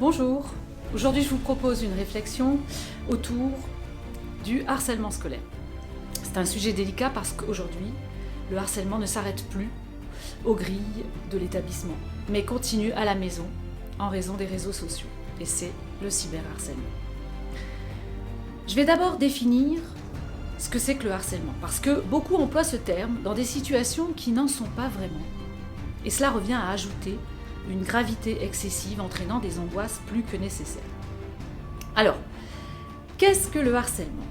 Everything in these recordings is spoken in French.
Bonjour, aujourd'hui je vous propose une réflexion autour du harcèlement scolaire. C'est un sujet délicat parce qu'aujourd'hui, le harcèlement ne s'arrête plus aux grilles de l'établissement, mais continue à la maison en raison des réseaux sociaux, et c'est le cyberharcèlement. Je vais d'abord définir ce que c'est que le harcèlement, parce que beaucoup emploient ce terme dans des situations qui n'en sont pas vraiment, et cela revient à ajouter une gravité excessive entraînant des angoisses plus que nécessaires. Alors, qu'est-ce que le harcèlement ?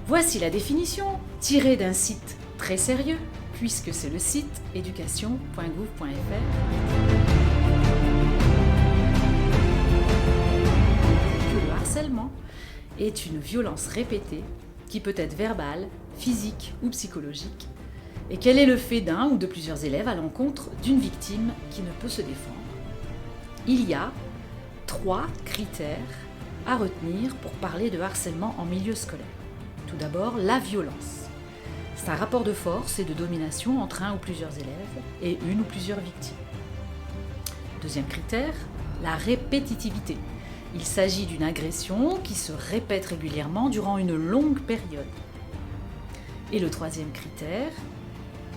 Voici la définition tirée d'un site très sérieux, puisque c'est le site education.gouv.fr. Que le harcèlement est une violence répétée qui peut être verbale, physique ou psychologique, et quel est le fait d'un ou de plusieurs élèves à l'encontre d'une victime qui ne peut se défendre. Il y a 3 critères à retenir pour parler de harcèlement en milieu scolaire. Tout d'abord, la violence. C'est un rapport de force et de domination entre un ou plusieurs élèves et une ou plusieurs victimes. Deuxième critère, la répétitivité. Il s'agit d'une agression qui se répète régulièrement durant une longue période. Et le troisième critère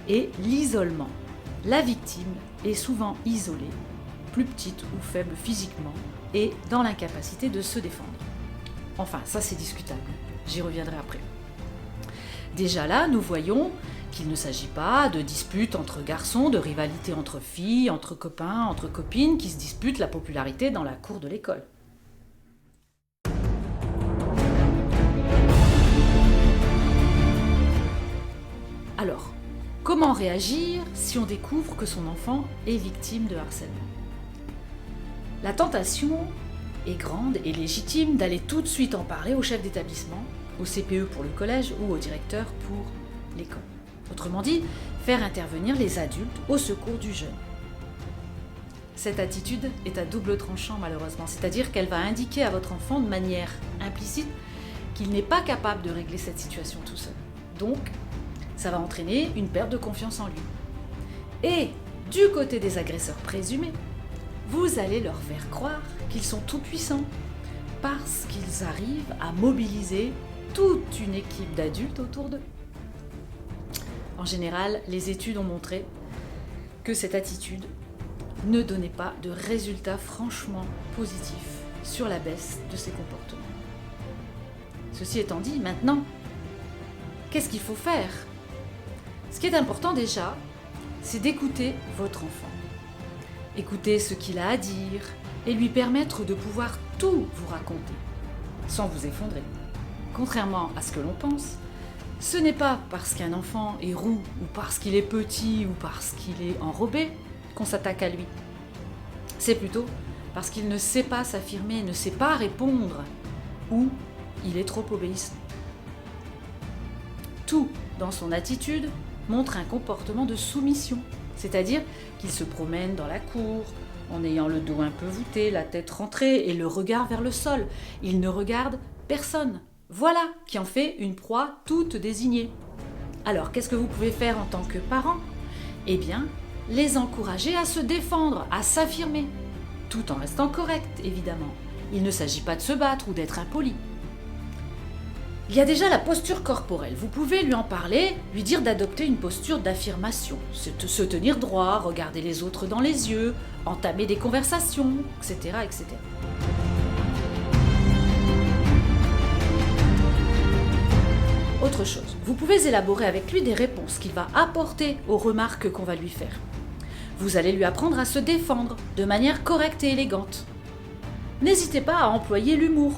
est l'isolement. La victime est souvent isolée, plus petite ou faible physiquement, et dans l'incapacité de se défendre. Enfin, ça c'est discutable, j'y reviendrai après. Déjà là, nous voyons qu'il ne s'agit pas de disputes entre garçons, de rivalité entre filles, entre copains, entre copines qui se disputent la popularité dans la cour de l'école. Alors, comment réagir si on découvre que son enfant est victime de harcèlement ? La tentation est grande et légitime d'aller tout de suite en parler au chef d'établissement, au CPE pour le collège ou au directeur pour l'école. Autrement dit, faire intervenir les adultes au secours du jeune. Cette attitude est à double tranchant malheureusement, c'est-à-dire qu'elle va indiquer à votre enfant de manière implicite qu'il n'est pas capable de régler cette situation tout seul. Donc, ça va entraîner une perte de confiance en lui. Et du côté des agresseurs présumés, vous allez leur faire croire qu'ils sont tout-puissants parce qu'ils arrivent à mobiliser toute une équipe d'adultes autour d'eux. En général, les études ont montré que cette attitude ne donnait pas de résultats franchement positifs sur la baisse de ces comportements. Ceci étant dit, maintenant, qu'est-ce qu'il faut faire ? Ce qui est important déjà, c'est d'écouter votre enfant. Écouter ce qu'il a à dire et lui permettre de pouvoir tout vous raconter, sans vous effondrer. Contrairement à ce que l'on pense, ce n'est pas parce qu'un enfant est roux ou parce qu'il est petit ou parce qu'il est enrobé qu'on s'attaque à lui. C'est plutôt parce qu'il ne sait pas s'affirmer, ne sait pas répondre ou il est trop obéissant. Tout dans son attitude montre un comportement de soumission, c'est-à-dire qu'il se promène dans la cour en ayant le dos un peu voûté, la tête rentrée et le regard vers le sol. Il ne regarde personne. Voilà qui en fait une proie toute désignée. Alors, qu'est-ce que vous pouvez faire en tant que parent ? Eh bien, les encourager à se défendre, à s'affirmer, tout en restant correct, évidemment. Il ne s'agit pas de se battre ou d'être impoli. Il y a déjà la posture corporelle. Vous pouvez lui en parler, lui dire d'adopter une posture d'affirmation, se tenir droit, regarder les autres dans les yeux, entamer des conversations, etc., etc. Autre chose, vous pouvez élaborer avec lui des réponses qu'il va apporter aux remarques qu'on va lui faire. Vous allez lui apprendre à se défendre de manière correcte et élégante. N'hésitez pas à employer l'humour.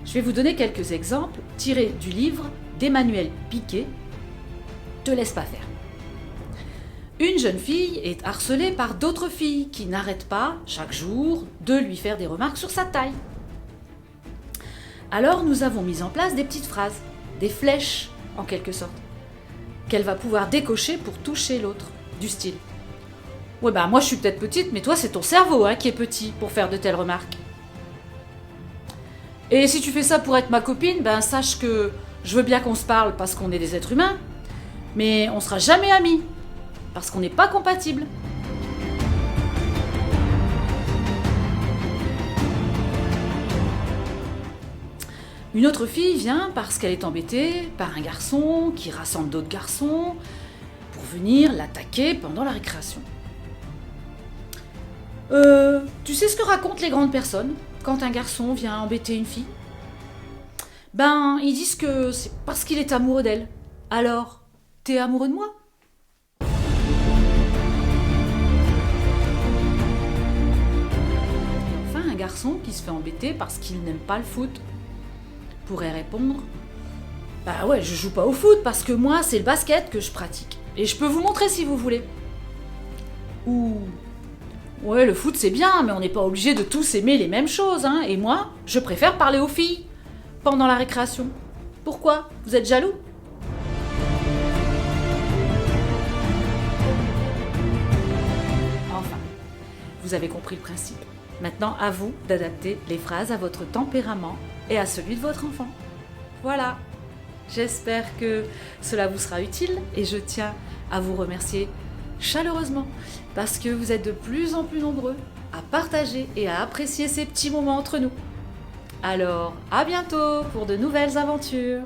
Je vais vous donner quelques exemples tirés du livre d'Emmanuel Piquet, « Te laisse pas faire ». Une jeune fille est harcelée par d'autres filles qui n'arrêtent pas, chaque jour, de lui faire des remarques sur sa taille. Alors nous avons mis en place des petites phrases, des flèches en quelque sorte, qu'elle va pouvoir décocher pour toucher l'autre, du style « Ouais moi je suis peut-être petite, mais toi c'est ton cerveau qui est petit pour faire de telles remarques. Et si tu fais ça pour être ma copine, sache que je veux bien qu'on se parle parce qu'on est des êtres humains, mais on sera jamais amis, parce qu'on n'est pas compatibles. » Une autre fille vient parce qu'elle est embêtée par un garçon qui rassemble d'autres garçons pour venir l'attaquer pendant la récréation. Tu sais ce que racontent les grandes personnes quand un garçon vient embêter une fille? Ben, ils disent que c'est parce qu'il est amoureux d'elle. Alors, t'es amoureux de moi? Enfin, un garçon qui se fait embêter parce qu'il n'aime pas le foot pourrait répondre: bah ouais, je joue pas au foot parce que moi, c'est le basket que je pratique. Et je peux vous montrer si vous voulez. Ou: ouais, le foot c'est bien, mais on n'est pas obligé de tous aimer les mêmes choses, hein. Et moi, je préfère parler aux filles pendant la récréation. Pourquoi? Vous êtes jaloux? Enfin, vous avez compris le principe. Maintenant, à vous d'adapter les phrases à votre tempérament et à celui de votre enfant. Voilà. J'espère que cela vous sera utile et je tiens à vous remercier chaleureusement parce que vous êtes de plus en plus nombreux à partager et à apprécier ces petits moments entre nous. Alors, à bientôt pour de nouvelles aventures!